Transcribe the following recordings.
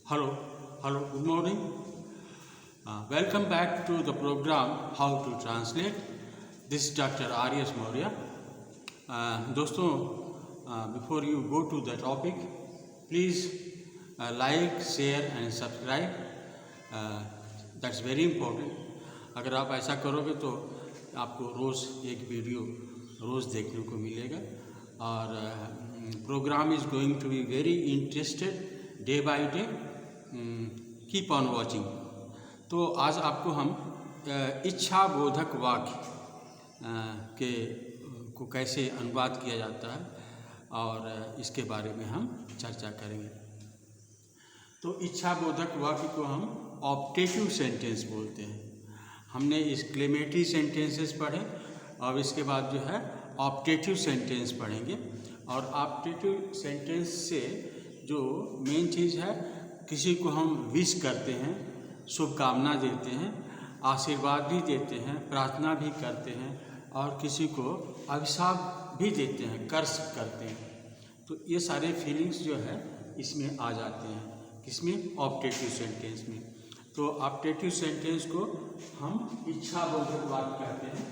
Hello, good morning. Welcome back to the program How to Translate. This is Dr. R.S. Maurya. दोस्तों, before you go to the topic, please like, share and subscribe. That's very important. अगर आप ऐसा करोगे तो आपको रोज़ एक video रोज़ देखने को मिलेगा और program is going to be very interested day by day. Keep on watching. तो आज आपको हम इच्छा बोधक वाक्य के को कैसे अनुवाद किया जाता है और इसके बारे में हम चर्चा करेंगे. तो इच्छा बोधक वाक्य को हम ऑप्टेटिव सेंटेंस बोलते हैं. हमने एक्सक्लेमेटरी सेंटेंसेस पढ़े और इसके बाद जो है ऑप्टेटिव सेंटेंस पढ़ेंगे. और ऑप्टेटिव सेंटेंस से जो मेन चीज़ है, किसी को हम विश करते हैं, शुभकामना देते हैं, आशीर्वाद भी देते हैं, प्रार्थना भी करते हैं और किसी को अभिशाप भी देते हैं, कर्ज करते हैं. तो ये सारे फीलिंग्स जो है इसमें आ जाते हैं. किसमें? ऑप्टेटिव सेंटेंस में. तो ऑप्टेटिव सेंटेंस को हम इच्छा बोधक वाक्य कहते हैं.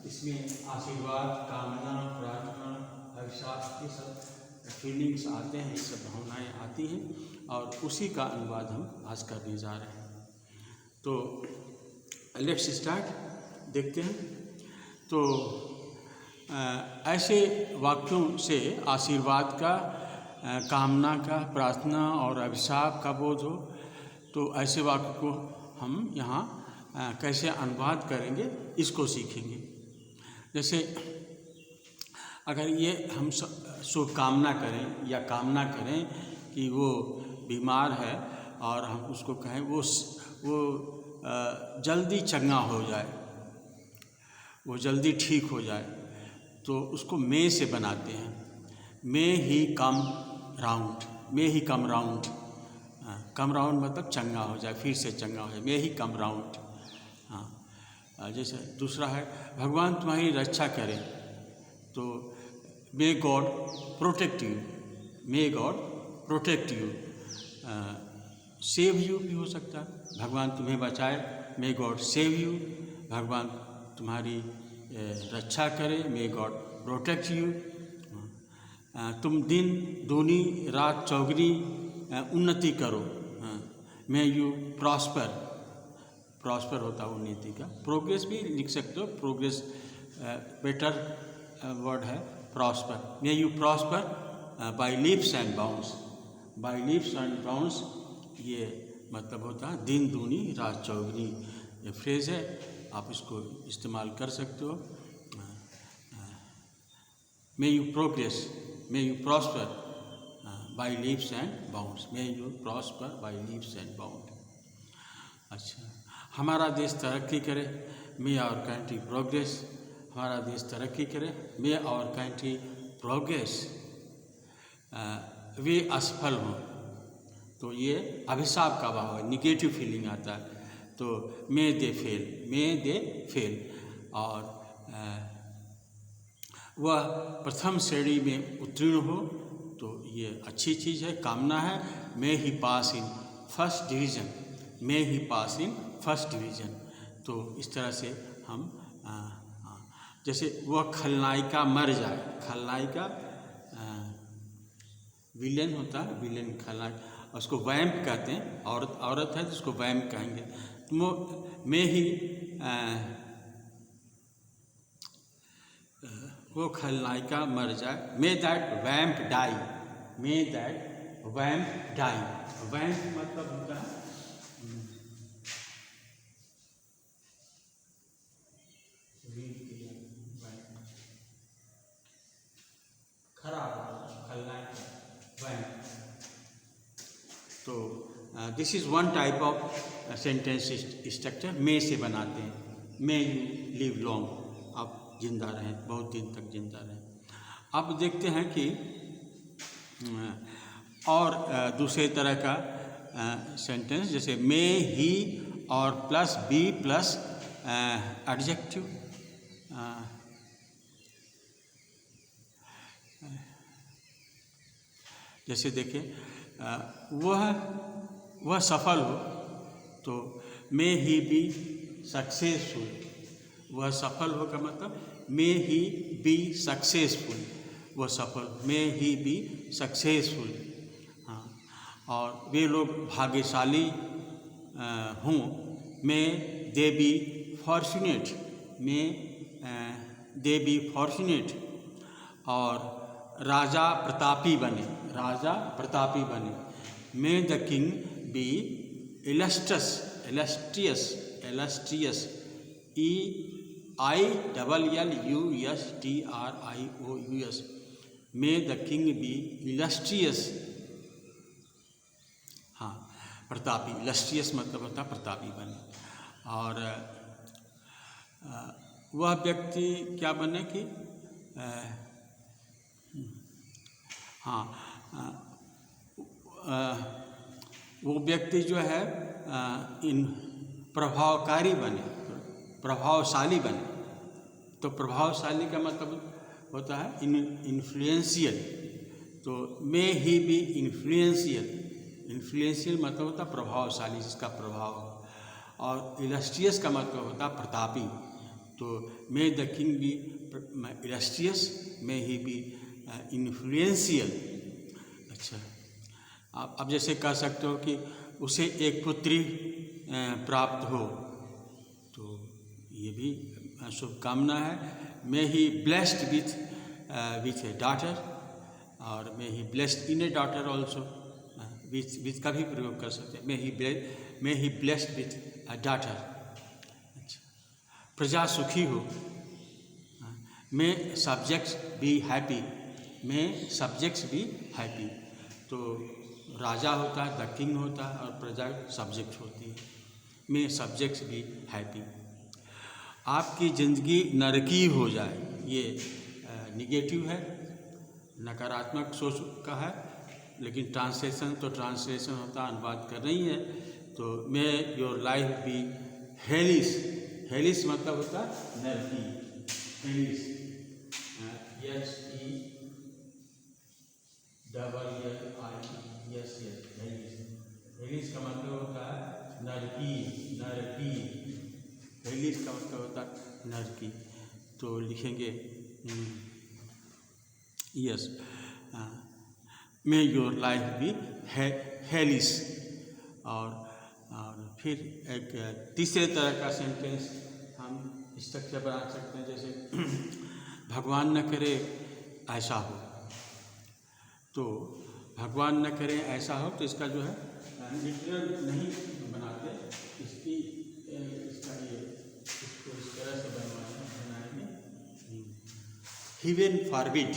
इसमें आशीर्वाद, कामना, प्रार्थना, अभिशाप ये सब फीलिंग्स आते हैं, ये सब भावनाएँ आती हैं और उसी का अनुवाद हम आज करने जा रहे हैं. तो लेट्स स्टार्ट. देखते हैं. तो ऐसे वाक्यों से आशीर्वाद का, कामना का, प्रार्थना और अभिशाप का बोध हो, तो ऐसे वाक्य को हम यहाँ कैसे अनुवाद करेंगे इसको सीखेंगे. जैसे अगर ये हम शुभकामना करें या कामना करें कि वो बीमार है और हम उसको कहें वो जल्दी चंगा हो जाए, वो जल्दी ठीक हो जाए, तो उसको मे से बनाते हैं. मे ही कम राउंड. मे ही कम राउंड. कम राउंड मतलब चंगा हो जाए, फिर से चंगा हो जाए. मे ही कम राउंड. हाँ, जैसे दूसरा है भगवान तुम्हारी रक्षा करे, तो may God protect you. May God protect you. Save you भी हो सकता है. भगवान तुम्हें बचाए, मे गॉड सेव यू. भगवान तुम्हारी रक्षा करे, मे गॉड प्रोटेक्ट यू. तुम दिन दूनी रात चौगुनी उन्नति करो, मे यू प्रॉस्पर. प्रॉस्पर होता है उन्नति का. प्रोग्रेस भी लिख सकते हो. प्रोग्रेस बेटर वर्ड है prosper. May you prosper by leaps and bounds. By leaps and bounds ये मतलब होता है दिन दूनी रात चौगुनी. ये फ्रेज़ है, आप इसको इस्तेमाल कर सकते हो. May you progress, may you prosper by leaps and bounds. May you prosper by leaps and bound. अच्छा, हमारा देश तरक्की करे, मे आवर कंट्री प्रोग्रेस. हमारा देश तरक्की करे, मे आवर कंट्री प्रोग्रेस. वे असफल हों, तो ये अभिशाप का भाव है, निगेटिव फीलिंग आता है. तो मे दे फेल, मे दे फेल. और वह प्रथम श्रेणी में उत्तीर्ण हो, तो ये अच्छी चीज़ है, कामना है. May he pass in first division. May he pass in first division. तो इस तरह से हम जैसे वह खलनायिका मर जाए. खलनायिका विलेन होता है, विलेन खलनायक. उसको वैम्प कहते हैं. औरत है तो उसको वैम्प कहेंगे. तो में ही वो खलनायिका मर जाए. May that vamp die. May that vamp die. Vamp मतलब होता है खराब, खलनायक, वैम्प. तो this is one type of sentence structure. May से बनाते हैं. May you live long. आप जिंदा रहें, बहुत दिन तक जिंदा रहें. अब देखते हैं कि और दूसरे तरह का सेंटेंस, जैसे मे ही और प्लस बी प्लस एडजेक्टिव. जैसे देखिए वह वह सफल हो, तो मे ही बी सक्सेसफुल। वह सफल हो का मतलब मे ही बी सक्सेसफुल, वह सफल, मे ही बी सक्सेसफुल। हाँ, और वे लोग भाग्यशाली हों, may they be fortunate, may they be fortunate. और राजा प्रतापी बने, राजा प्रतापी बने, may the king be illustrious, illustrious, illustrious, EILLUSTRIOUS, may the king be illustrious. हाँ, प्रतापी, इलस्ट्रियस मतलब होता है प्रतापी बने। और वह व्यक्ति क्या बने कि हाँ, वो व्यक्ति जो है इन प्रभावकारी बने, प्रभावशाली बने। तो प्रभावशाली का मतलब होता है इन्फ्लुएंशियल, तो मे ही बी इन्फ्लुएंशियल, इन्फ्लुएंशियल मतलब होता है प्रभावशाली, जिसका प्रभाव हो। और इलस्ट्रियस का मतलब होता है प्रतापी। तो may the king be illustrious, may he be influential. अच्छा, आप जैसे कह सकते हो कि उसे एक पुत्री प्राप्त हो, तो ये भी शुभकामना है। May he blessed with a daughter, और may he blessed in a daughter also, with का भी प्रयोग कर सकते हैं। May he blessed with a daughter. अच्छा, प्रजा सुखी हो, may subjects be happy, may subjects be happy. तो राजा होता है, द किंग होता है, और प्रजा सब्जेक्ट होती है। मे सब्जेक्ट्स बी हैप्पी। आपकी ज़िंदगी नरकी हो जाए, ये निगेटिव है, नकारात्मक सोच का है, लेकिन ट्रांसलेशन होता है, अनुवाद कर रही है। तो मे योर लाइफ बी हेलिस, हेलिस मतलब होता है नरकी, हेलिस, HELLIS, हेलिस का मतलब होता है नरकी, नरकी, हेलिस का मतलब होता है नरकी। तो लिखेंगे yes, may your life be hellish. और फिर एक तीसरे तरह का सेंटेंस हम स्ट्रक्चर बना सकते हैं, जैसे भगवान न करे ऐसा हो। तो भगवान न करे ऐसा हो, तो इसका जो है लिटरल नहीं बनाते, इसका ये इसको इस तरह से बनाएंगे, heaven forbid,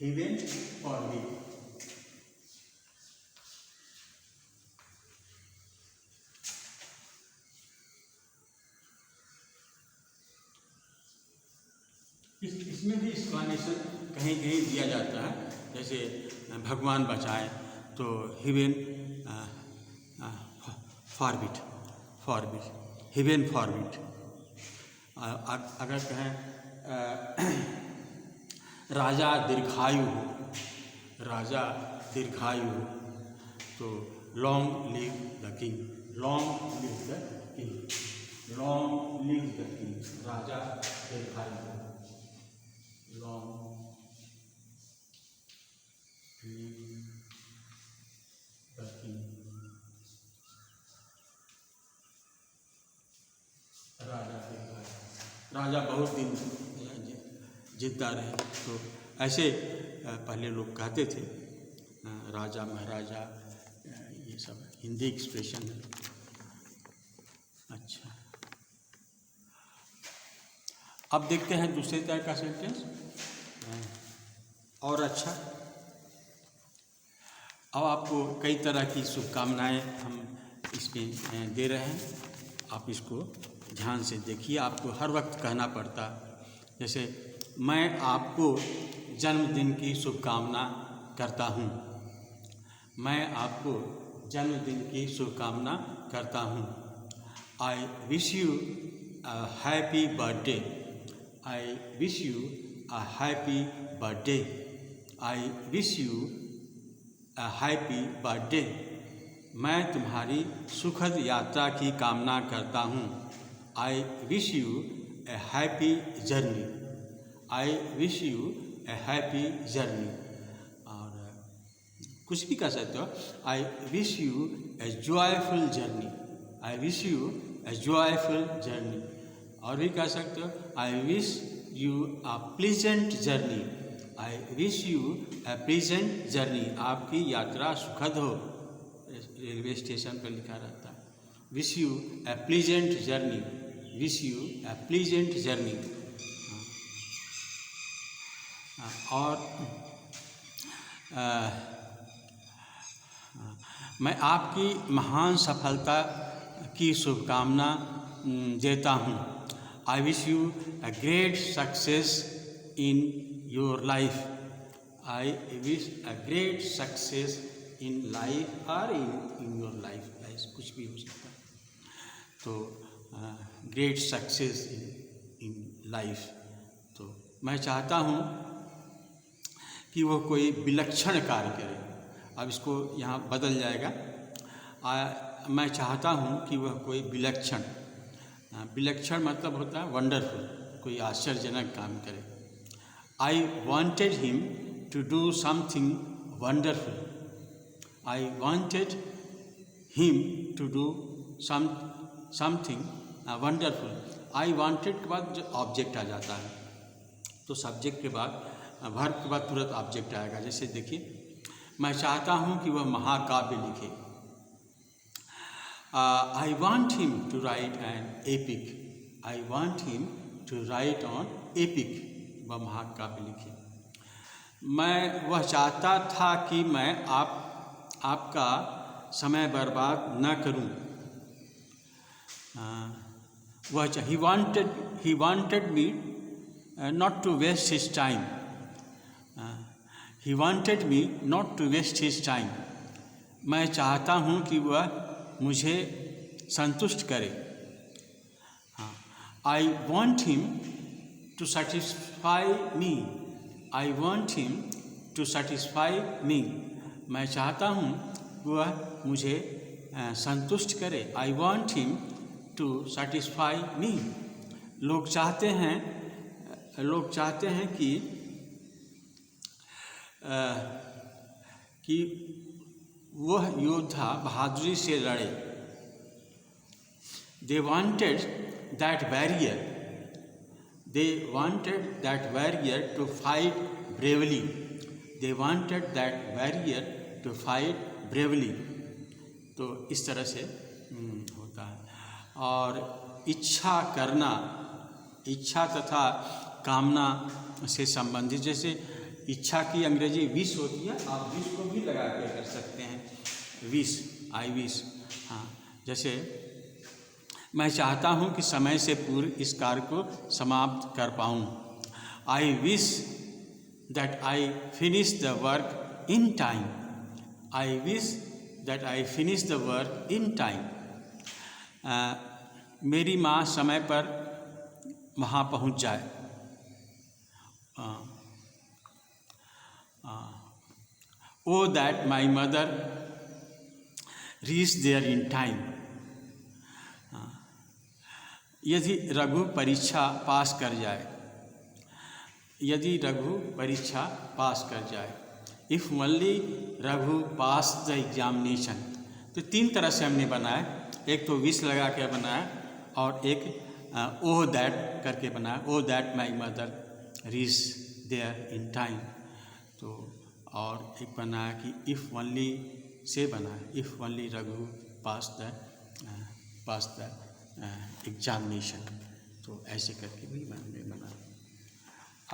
heaven forbid। इसमें भी एक्सप्लेनेशन कहीं कहीं दिया जाता है, जैसे भगवान बचाए तो heaven forbid, forbid, heaven forbid. अगर कहें राजा दीर्घायु हो, राजा दीर्घायु हो, तो long live the king, long live the king, long live the king, राजा दीर्घायु हो, लॉन्ग लिव द किंग, राजा दीर्घायु, राजा बहुत दिन जिंदा रहे। तो ऐसे पहले लोग कहते थे, राजा महाराजा, ये सब हिंदी एक्सप्रेशन है। अच्छा, अब देखते हैं दूसरे तरह का सेंटेंस, और अच्छा। अब आपको कई तरह की शुभकामनाएं हम इसमें दे रहे हैं, आप इसको ध्यान से देखिए। आपको हर वक्त कहना पड़ता, जैसे मैं आपको जन्मदिन की शुभकामना करता हूँ, मैं आपको जन्मदिन की शुभकामना करता हूँ। I wish you a happy birthday, I wish you a happy birthday, I wish you a happy birthday. मैं तुम्हारी सुखद यात्रा की कामना करता हूँ। I wish U A happy journey. I wish U A happy journey. और कुछ भी कह सकते हो। I wish U A joyful journey. I wish U A joyful journey. और भी कह सकते हो, I wish you a pleasant journey. I wish U A pleasant journey. आपकी यात्रा सुखद हो। रेलवे स्टेशन पर लिखा रहता है, wish U A pleasant journey. Wish U A pleasant journey. और मैं आपकी महान सफलता की शुभकामना देता हूँ। I wish you a great success in your life. I wish a great success in life और इन योर लाइफ। कुछ भी हो सकता है। तो ग्रेट सक्सेस इन लाइफ। तो मैं चाहता हूँ कि वो कोई विलक्षण कार्य करे। अब इसको यहाँ बदल जाएगा। मैं चाहता हूँ कि वह कोई विलक्षण, विलक्षण मतलब होता है वंडरफुल, कोई आश्चर्यजनक काम करे। I wanted him to do something wonderful. I wanted him to do something wonderful. I wanted के बाद जो ऑब्जेक्ट आ जाता है, तो सब्जेक्ट के बाद वर्ब के बाद तुरंत ऑब्जेक्ट आएगा। जैसे देखिए, मैं चाहता हूँ कि वह महाकाव्य लिखे। I want him to write an epic. I want him to write on epic. वह महाकाव्य लिखे। मैं वह चाहता था कि मैं आपका समय बर्बाद न करूं। he wanted me not to waste his time. He wanted me not to waste his time. मैं चाहता हूँ कि वह मुझे संतुष्ट करे। I want him to satisfy me. I want him to satisfy me. मैं चाहता हूँ वह मुझे संतुष्ट करे। I want him to satisfy me. लोग चाहते हैं कि वह योद्धा बहादुरी से लड़े। They wanted that warrior. They wanted that warrior to fight bravely. They wanted that warrior to fight bravely. तो इस तरह से होता है। और इच्छा करना, इच्छा तथा कामना से संबंधित, जैसे इच्छा की अंग्रेजी विश होती है, आप विश को भी लगा के कर सकते हैं। Wish, I wish. हाँ, जैसे मैं चाहता हूँ कि समय से पूर्व इस कार्य को समाप्त कर पाऊँ। I wish that I finish the work in time. I wish that I finish the work in time. मेरी माँ समय पर वहाँ पहुँच जाए। Oh that my mother reached there in time. यदि रघु परीक्षा पास कर जाए। यदि रघु परीक्षा पास कर जाए। If only Raghu pass the examination. तो तीन तरह से हमने बनाया। एक तो विश लगा के बनाया और एक ओह दैट करके बनाया। Oh that my mother reach there in time. तो और एक बनाया कि इफ़ ओनली से बनाया, if only Raghu pass the examination. तो ऐसे करके भी मैंने बनाया।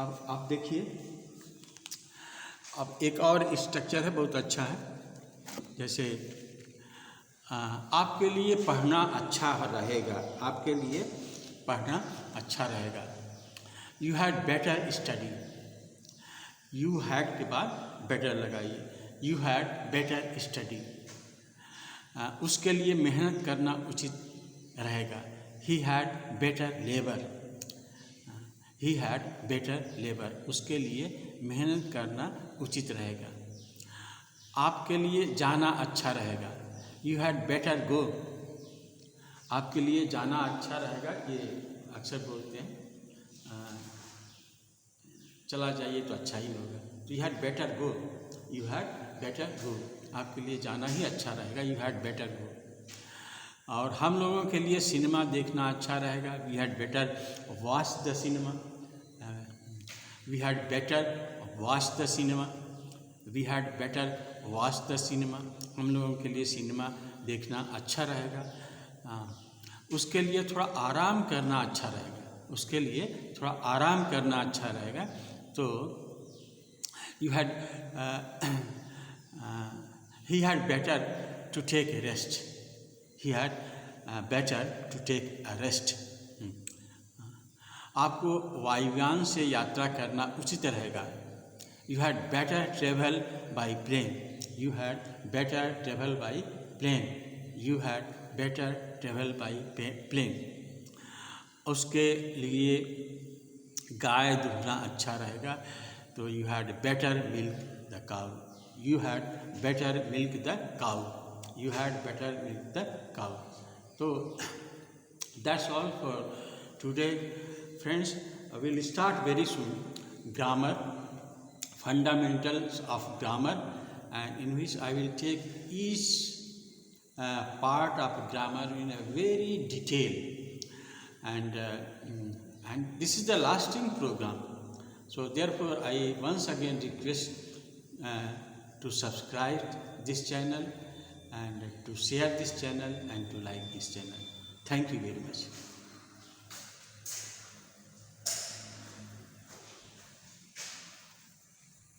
अब आप देखिए, अब एक और स्ट्रक्चर है, बहुत अच्छा है। जैसे आपके लिए पढ़ना अच्छा रहेगा। आपके लिए पढ़ना अच्छा रहेगा। You had better study. You had के बाद बेटर लगाइए। You had better study. उसके लिए मेहनत करना उचित रहेगा। ही had better labour. He had better labour. उसके लिए मेहनत करना उचित रहेगा। आपके लिए जाना अच्छा रहेगा। यू हैड बेटर गो, आपके लिए जाना अच्छा रहेगा, ये अक्सर बोलते हैं, चला जाइए तो अच्छा ही होगा। तो you had better go, you had better गो, आपके लिए जाना ही अच्छा रहेगा, यू हैड बेटर गो। और हम लोगों के लिए सिनेमा देखना अच्छा रहेगा, we had better watch the cinema, we had better watch the cinema, we had better watch the cinema, हम लोगों के लिए सिनेमा देखना अच्छा रहेगा। उसके लिए थोड़ा आराम करना अच्छा रहेगा, उसके लिए थोड़ा आराम करना अच्छा रहेगा। तो you had he had better to take a rest, he had better to take a rest. आपको वायुयान से यात्रा करना उचित रहेगा, you had better travel by plane, you had better travel by plane, you had better travel by plane. उसके लिए गाय दूधना अच्छा रहेगा, तो you had better milk the cow, you had better milk the cow, you had better milk the cow. तो that's all for today friends, will start very soon grammar, fundamentals of grammar, and in which I will take each part of grammar in a very detail, and this is the lasting program. So therefore I once again request to subscribe this channel and to share this channel and to like this channel. Thank you very much.